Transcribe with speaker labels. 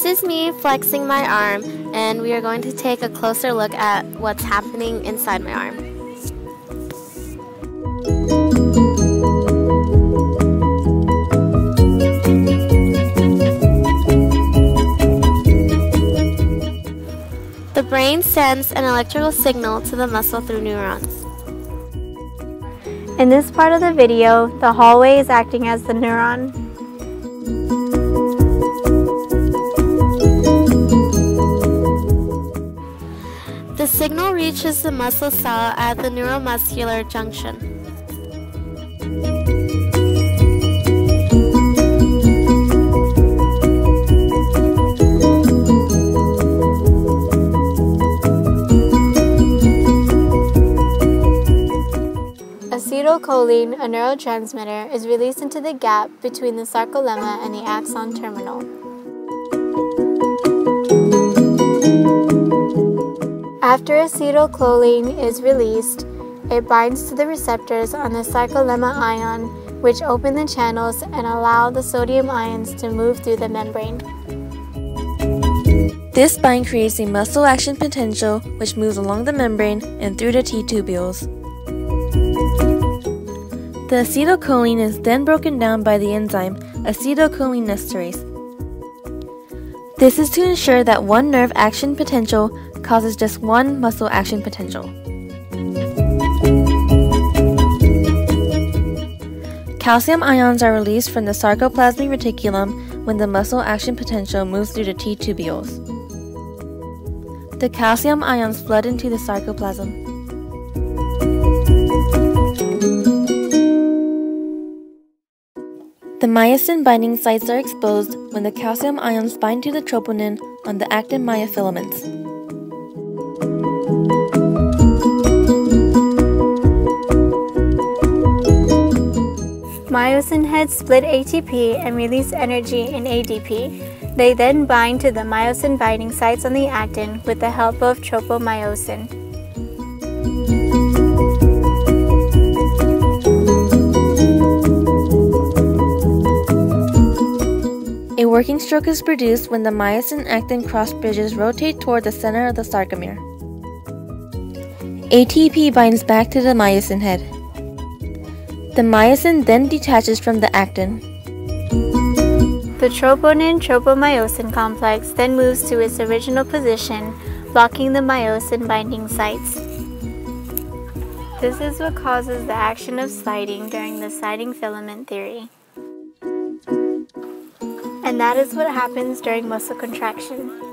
Speaker 1: is me flexing my arm, and we are going to take a closer look at what's happening inside my arm. The brain sends an electrical signal to the muscle through neurons.
Speaker 2: In this part of the video, the hallway is acting as the neuron.
Speaker 1: The signal reaches the muscle cell at the neuromuscular junction.
Speaker 2: Acetylcholine, a neurotransmitter, is released into the gap between the sarcolemma and the axon terminal. After acetylcholine is released, it binds to the receptors on the sarcolemma ion, which open the channels and allow the sodium ions to move through the membrane.
Speaker 3: This bind creates a muscle action potential which moves along the membrane and through the T-tubules. The acetylcholine is then broken down by the enzyme acetylcholinesterase. This is to ensure that one nerve action potential causes just one muscle action potential. Calcium ions are released from the sarcoplasmic reticulum when the muscle action potential moves through the T-tubules. The calcium ions flood into the sarcoplasm. The myosin binding sites are exposed when the calcium ions bind to the troponin on the actin myofilaments.
Speaker 2: Myosin heads split ATP and release energy in ADP. They then bind to the myosin binding sites on the actin with the help of tropomyosin.
Speaker 3: A working stroke is produced when the myosin-actin cross bridges rotate toward the center of the sarcomere. ATP binds back to the myosin head. The myosin then detaches from the actin.
Speaker 2: The troponin-tropomyosin complex then moves to its original position, blocking the myosin binding sites. This is what causes the action of sliding during the sliding filament theory. And that is what happens during muscle contraction.